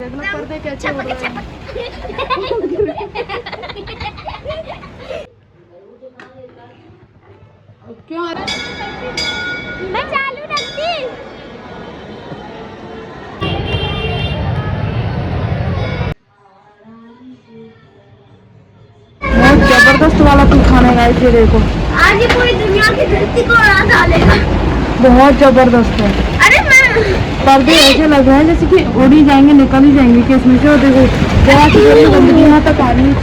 पर्दे कैसे हो रहे हैं? क्यों आ रहा है? मैं चालू रखती। बहुत जबरदस्त वाला तूफान है गाइस, ये देखो आज ये पूरी दुनिया की धरती को उड़ा डालेगा। बहुत जबरदस्त है। अरे मैं पर्दे ऐसे लग रहे हैं जैसे कि उड़ ही जाएंगे, निकल ही जाएंगे कि इसमें से। और देखो जरा सी गंदगी यहाँ तक आ रही है।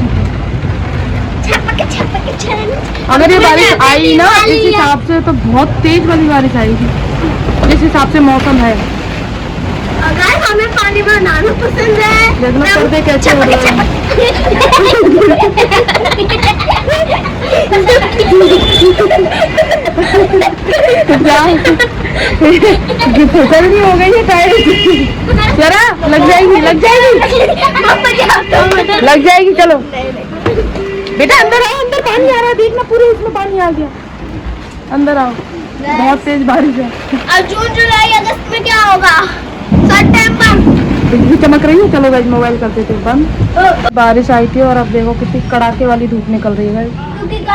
अगर ये बारिश आई ना इस हिसाब से तो बहुत तेज वाली बारिश आएगी, जिस हिसाब से मौसम है। अगर हमें पानी बनाना पसंद है, देखना पर्दे कैसे हो रहे हैं। जल्दी हो गई है टायर, जरा लग जाएगी लग जाएगी। चलो बेटा अंदर आओ, अंदर पानी आ रहा है, देखना पूरे इसमें पानी आ गया। अंदर आओ, बहुत तेज बारिश है। और जून जुलाई अगस्त में क्या होगा? सितंबर। बिजली चमक रही है। चलो गाइस मोबाइल कर देते बंद। बारिश आई थी और अब देखो कितनी कड़ाके वाली धूप निकल रही है।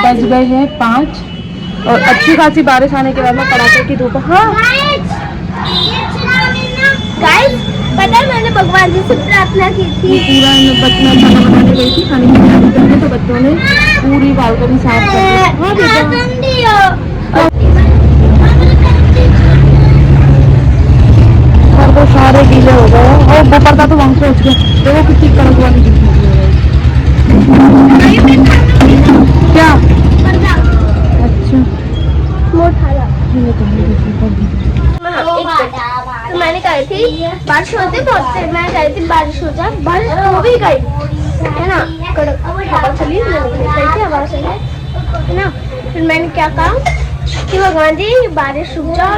बज गए हैं 5 और अच्छी खासी बारिश आने के बाद में कड़ाके की धूप। हाँ गाइस, पता है मैंने भगवान जी से प्रार्थना की थी। पूरा बच्चों खाना बनाने गई थी, खाने की तैयारी करके, तो बच्चों ने पूरी बालकनी साफ कर दी। हाँ बेटा और वो सारे गीले हो गए और वो पर्दा तो वहाँ से उठ गया। देखो कितनी कड़क वाली धूप निकली है। क्या? अच्छा तो मैंने कही थी बारिश होती बहुत तेज, मैं कही थी बारिश हो जाए, बारिश हो भी गई है ना, कड़क हवा चली हवा चली है ना। फिर मैंने क्या कहा कि भगवान जी बारिश रुक जाओ,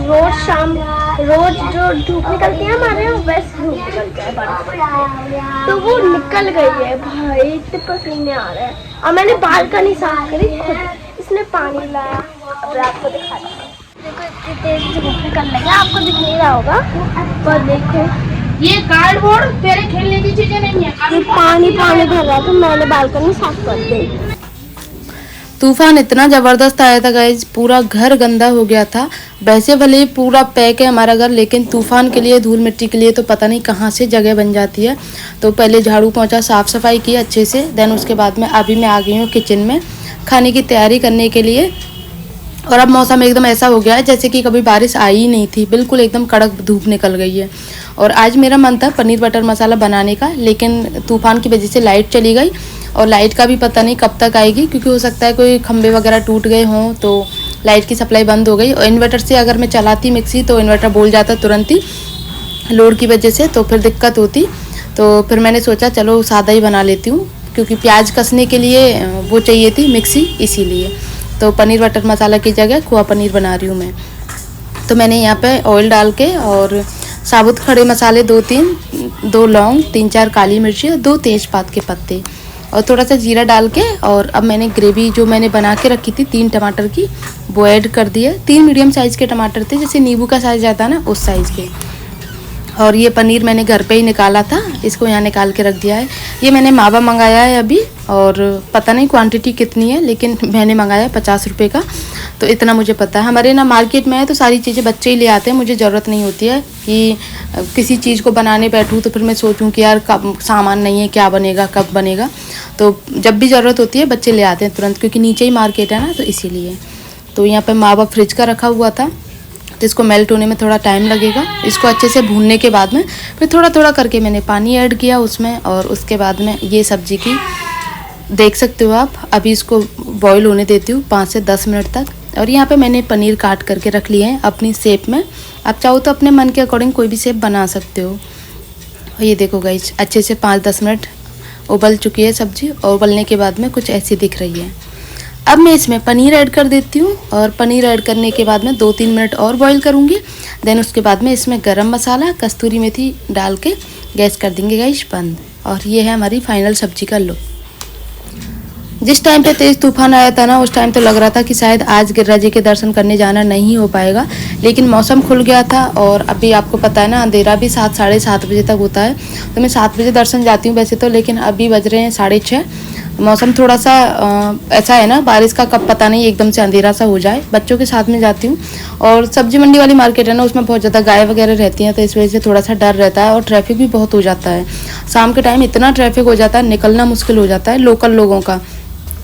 रोज शाम रोज जो धूप निकलती है हमारे यहाँ वैसे धूप निकल जाए बारिश। तो वो निकल गई है भाई, इतने पसीने आ रहे हैं। और मैंने बालकनी साफ करी खुद, इसने पानी लाया। अब आपको दिखा रहा हूँ, देखो इतनी तेज धूप निकल रही है, आपको दिख नहीं रहा होगा पर देखो ये कार्डबोर्ड तेरे खेलने की चीजें नहीं है। ये पानी भर रहा था, मैंने बालकनी साफ कर दी। तूफान इतना ज़बरदस्त आया था गाइज, पूरा घर गंदा हो गया था। वैसे भले ही पूरा पैक है हमारा घर, लेकिन तूफान के लिए, धूल मिट्टी के लिए तो पता नहीं कहाँ से जगह बन जाती है। तो पहले झाड़ू पोंछा साफ़ सफाई की अच्छे से, देन उसके बाद में अभी मैं आ गई हूँ किचन में खाने की तैयारी करने के लिए। और अब मौसम एकदम ऐसा हो गया है जैसे कि कभी बारिश आई ही नहीं थी, बिल्कुल एकदम कड़क धूप निकल गई है। और आज मेरा मन था पनीर बटर मसाला बनाने का, लेकिन तूफान की वजह से लाइट चली गई और लाइट का भी पता नहीं कब तक आएगी, क्योंकि हो सकता है कोई खंभे वगैरह टूट गए हों तो लाइट की सप्लाई बंद हो गई। और इन्वर्टर से अगर मैं चलाती मिक्सी तो इन्वर्टर बोल जाता तुरंत ही लोड की वजह से, तो फिर दिक्कत होती। तो फिर मैंने सोचा चलो सादा ही बना लेती हूँ, क्योंकि प्याज कसने के लिए वो चाहिए थी मिक्सी, इसीलिए। तो पनीर बटर मसाला की जगह खोआ पनीर बना रही हूँ मैं। तो मैंने यहाँ पे ऑयल डाल के और साबुत खड़े मसाले 2-3, 2 लौंग, 3-4 काली मिर्ची और 2 तेज़पात के पत्ते और थोड़ा सा जीरा डाल के, और अब मैंने ग्रेवी जो मैंने बना के रखी थी 3 टमाटर की वो ऐड कर दिया। 3 मीडियम साइज़ के टमाटर थे, जैसे नींबू का साइज़ आता है ना उस साइज़ के। और ये पनीर मैंने घर पे ही निकाला था, इसको यहाँ निकाल के रख दिया है। ये मैंने मावा मंगाया है अभी, और पता नहीं क्वांटिटी कितनी है, लेकिन मैंने मंगाया 50 रुपये का, तो इतना मुझे पता है। हमारे ना मार्केट में है तो सारी चीज़ें बच्चे ही ले आते हैं, मुझे ज़रूरत नहीं होती है कि किसी चीज़ को बनाने बैठूँ तो फिर मैं सोचूं कि यार कब सामान नहीं है, क्या बनेगा, कब बनेगा। तो जब भी ज़रूरत होती है बच्चे ले आते हैं तुरंत, क्योंकि नीचे ही मार्केट है ना, तो इसीलिए। तो यहाँ पर मावा फ्रिज का रखा हुआ था, तो इसको मेल्ट होने में थोड़ा टाइम लगेगा। इसको अच्छे से भूनने के बाद में फिर थोड़ा थोड़ा करके मैंने पानी ऐड किया उसमें, और उसके बाद में ये सब्ज़ी की देख सकते हो आप, अभी इसको बॉईल होने देती हूँ 5 से 10 मिनट तक। और यहाँ पे मैंने पनीर काट करके रख लिए हैं अपनी शेप में, आप चाहो तो अपने मन के अकॉर्डिंग कोई भी शेप बना सकते हो। और ये देखो गाइस, अच्छे से 5-10 मिनट उबल चुकी है सब्ज़ी, और उबलने के बाद में कुछ ऐसी दिख रही है। अब मैं इसमें पनीर ऐड कर देती हूँ, और पनीर ऐड करने के बाद में 2-3 मिनट और बॉईल करूँगी। देन उसके बाद में इसमें गरम मसाला, कस्तूरी मेथी डाल के गैस कर देंगे गाइस बंद। और ये है हमारी फाइनल सब्जी का लुक। जिस टाइम पे तेज़ तूफान आया था ना, उस टाइम तो लग रहा था कि शायद आज गिरिराज जी के दर्शन करने जाना नहीं हो पाएगा, लेकिन मौसम खुल गया था और अभी आपको पता है ना, अंधेरा भी 7 साढ़े 7 बजे तक होता है। तो मैं 7 बजे दर्शन जाती हूँ वैसे तो, लेकिन अभी बज रहे हैं 6:30। मौसम थोड़ा सा ऐसा है ना, बारिश का कब पता नहीं, एकदम से अंधेरा सा हो जाए। बच्चों के साथ में जाती हूँ और सब्जी मंडी वाली मार्केट है ना, उसमें बहुत ज़्यादा गाय वगैरह रहती हैं, तो इस वजह से थोड़ा सा डर रहता है और ट्रैफिक भी बहुत हो जाता है। शाम के टाइम इतना ट्रैफिक हो जाता है, निकलना मुश्किल हो जाता है लोकल लोगों का,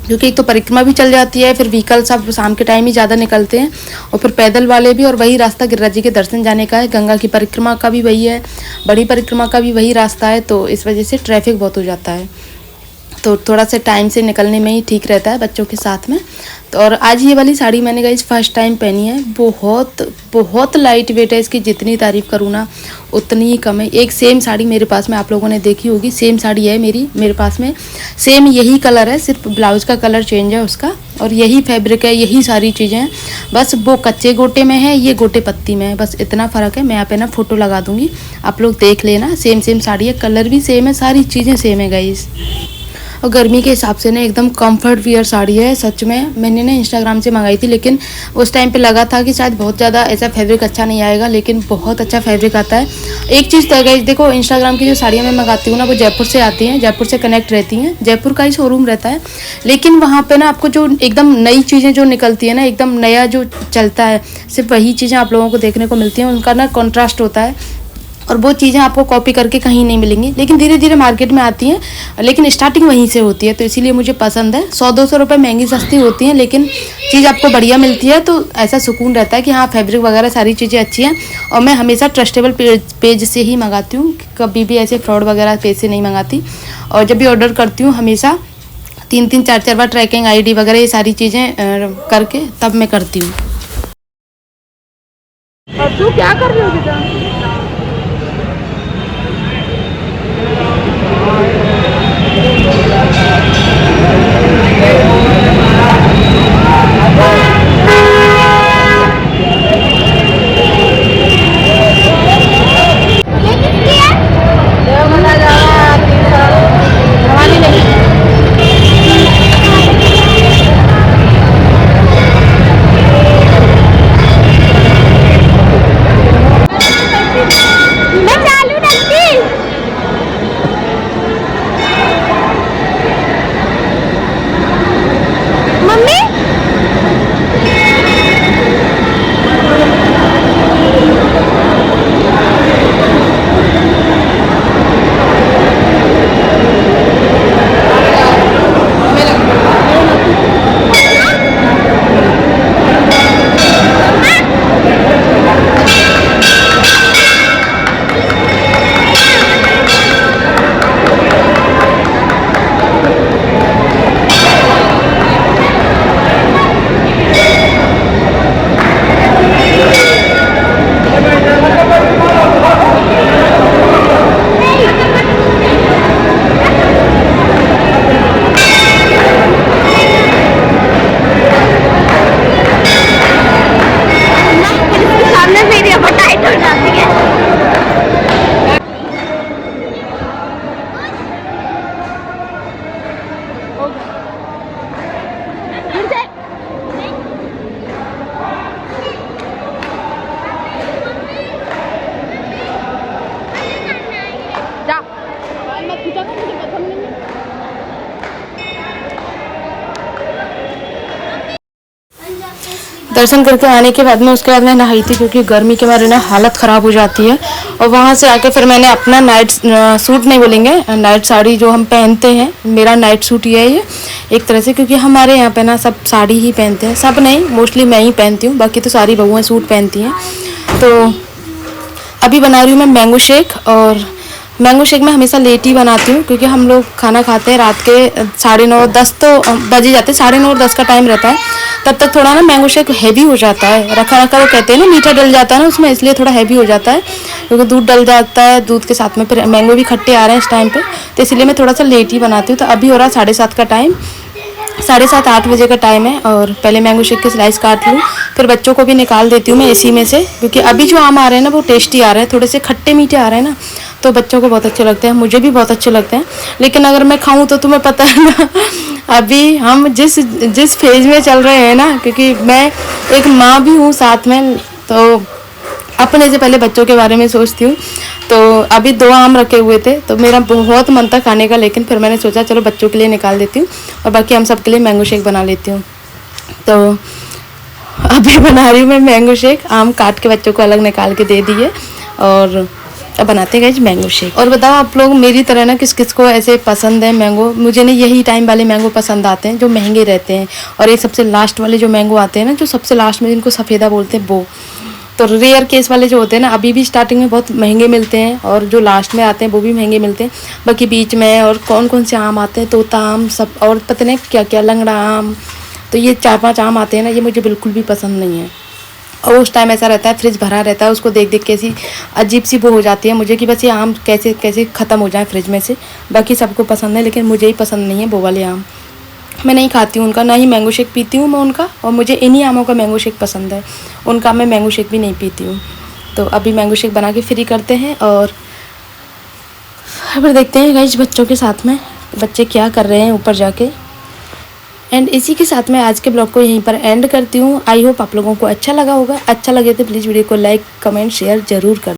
क्योंकि एक तो परिक्रमा भी चल जाती है, फिर व्हीकल सब शाम के टाइम ही ज़्यादा निकलते हैं और फिर पैदल वाले भी। और वही रास्ता गिरिराज जी के दर्शन जाने का है, गंगा की परिक्रमा का भी वही है, बड़ी परिक्रमा का भी वही रास्ता है, तो इस वजह से ट्रैफिक बहुत हो जाता है। तो थोड़ा सा टाइम से निकलने में ही ठीक रहता है बच्चों के साथ में। तो और आज ये वाली साड़ी मैंने गाइस फर्स्ट टाइम पहनी है। बहुत बहुत लाइट वेट है इसकी, जितनी तारीफ़ करूँ ना उतनी ही कम है। एक सेम साड़ी मेरे पास में आप लोगों ने देखी होगी, सेम साड़ी है मेरे पास में, सेम यही कलर है, सिर्फ ब्लाउज का कलर चेंज है उसका, और यही फैब्रिक है, यही सारी चीज़ें हैं। बस वो कच्चे गोटे में है, ये गोटे पत्ती में है, बस इतना फ़र्क है। मैं यहाँ पे ना फ़ोटो लगा दूँगी, आप लोग देख लेना। सेम साड़ी है, कलर भी सेम है, सारी चीज़ें सेम है गाइस। और गर्मी के हिसाब से ना एकदम कंफर्ट वियर साड़ी है सच में। मैंने ना इंस्टाग्राम से मंगाई थी, लेकिन उस टाइम पे लगा था कि शायद बहुत ज़्यादा ऐसा फैब्रिक अच्छा नहीं आएगा, लेकिन बहुत अच्छा फैब्रिक आता है। एक चीज़ तो है, देखो इंस्टाग्राम की जो साड़ियाँ मैं मंगाती हूँ ना, वो जयपुर से आती हैं, जयपुर से कनेक्ट रहती हैं, जयपुर का ही शोरूम रहता है। लेकिन वहाँ पर ना आपको जो एकदम नई चीज़ें जो निकलती है ना, एकदम नया जो चलता है, सिर्फ वही चीज़ें आप लोगों को देखने को मिलती हैं। उनका ना कॉन्ट्रास्ट होता है और वो चीज़ें आपको कॉपी करके कहीं नहीं मिलेंगी, लेकिन धीरे धीरे मार्केट में आती हैं, लेकिन स्टार्टिंग वहीं से होती है, तो इसीलिए मुझे पसंद है। 100-200 रुपये महंगी सस्ती होती हैं, लेकिन चीज़ आपको बढ़िया मिलती है, तो ऐसा सुकून रहता है कि हाँ फैब्रिक वगैरह सारी चीज़ें अच्छी हैं। और मैं हमेशा ट्रस्टेबल पेज से ही मंगाती हूँ, कभी भी ऐसे फ्रॉड वगैरह पेज से नहीं मंगाती। और जब भी ऑर्डर करती हूँ हमेशा 3-3 4-4 बार ट्रैकिंग ID वगैरह ये सारी चीज़ें करके तब मैं करती हूँ। और तू क्या कर रही हो बेटा? दर्शन करके आने के बाद में उसके बाद मैं नहाई थी, क्योंकि गर्मी के मारे ना हालत ख़राब हो जाती है। और वहाँ से आके फिर मैंने अपना नाइट सूट नहीं बोलेंगे, नाइट साड़ी जो हम पहनते हैं, मेरा नाइट सूट ही है ये एक तरह से, क्योंकि हमारे यहाँ पे ना सब साड़ी ही पहनते हैं, सब नहीं मोस्टली मैं ही पहनती हूँ, बाकी तो सारी बहुएँ सूट पहनती हैं। तो अभी बना रही हूँ मैं मैंगो शेक, और मैंगो शेक मैं हमेशा लेट ही बनाती हूँ, क्योंकि हम लोग खाना खाते हैं रात के 9:30-10 तो बजे जाते हैं, 9:30-10 का टाइम रहता है। तब तक थोड़ा ना मैंगो शेक हैवी हो जाता है, रखा रखा वो कहते हैं ना, मीठा डल जाता है ना उसमें, इसलिए थोड़ा हैवी हो जाता है, क्योंकि दूध डल जाता है, दूध के साथ में फिर मैंगो भी खट्टे आ रहे हैं इस टाइम पे, तो इसलिए मैं थोड़ा सा लेट ही बनाती हूँ। तो अभी हो रहा 7:30 का टाइम, 7:30-8 बजे का टाइम है, और पहले मैंगो शेक के स्लाइस काट लूँ, फिर बच्चों को भी निकाल देती हूँ मैं इसी में से, क्योंकि अभी जो आम आ रहे हैं ना वो टेस्टी आ रहे हैं, थोड़े से खट्टे मीठे आ रहे हैं ना, तो बच्चों को बहुत अच्छे लगते हैं, मुझे भी बहुत अच्छे लगते हैं। लेकिन अगर मैं खाऊं तो तुम्हें पता है ना, अभी हम जिस फेज में चल रहे हैं ना, क्योंकि मैं एक माँ भी हूँ साथ में, तो अपने से पहले बच्चों के बारे में सोचती हूँ। तो अभी 2 आम रखे हुए थे तो मेरा बहुत मन था खाने का, लेकिन फिर मैंने सोचा चलो बच्चों के लिए निकाल देती हूँ और बाकी हम सब के लिए मैंगो शेक बना लेती हूँ। तो अभी बना रही हूँ मैं मैंगो शेक। आम काट के बच्चों को अलग निकाल के दे दिए और अब बनाते हैं गाइस मैंगो शेक। और बताओ आप लोग मेरी तरह ना किस किस को ऐसे पसंद है मैंगो। मुझे ना यही टाइम वाले मैंगो पसंद आते हैं जो महंगे रहते हैं, और ये सबसे लास्ट वाले जो मैंगो आते हैं ना, जो सबसे लास्ट में जिनको सफ़ेदा बोलते हैं वो। तो रेयर केस वाले जो होते हैं ना, अभी भी स्टार्टिंग में बहुत महंगे मिलते हैं और जो लास्ट में आते हैं वो भी महंगे मिलते हैं। बाकी बीच में और कौन कौन से आम आते हैं, तोता आम सब, और पता नहीं क्या क्या, लंगड़ा आम, तो ये 4-5 आम आते हैं ना, ये मुझे बिल्कुल भी पसंद नहीं है। और उस टाइम ऐसा रहता है फ्रिज भरा रहता है, उसको देख देख के ऐसी अजीब सी वो हो जाती है मुझे कि बस ये आम कैसे कैसे ख़त्म हो जाए फ्रिज में से। बाकी सबको पसंद है लेकिन मुझे ही पसंद नहीं है वो वाले आम। मैं नहीं खाती हूँ उनका, ना ही मैंगो शेक पीती हूँ मैं उनका, और मुझे इन्हीं आमों का मैंगो शेक पसंद है, उनका मैं मैंगो शेक भी नहीं पीती हूँ। तो अभी मैंगो शेक बना के फ्री करते हैं और फिर देखते हैं गाइस बच्चों के साथ में बच्चे क्या कर रहे हैं ऊपर जाके। एंड इसी के साथ मैं आज के ब्लॉग को यहीं पर एंड करती हूँ। आई होप आप लोगों को अच्छा लगा होगा। अच्छा लगे तो प्लीज़ वीडियो को लाइक, कमेंट, शेयर ज़रूर कर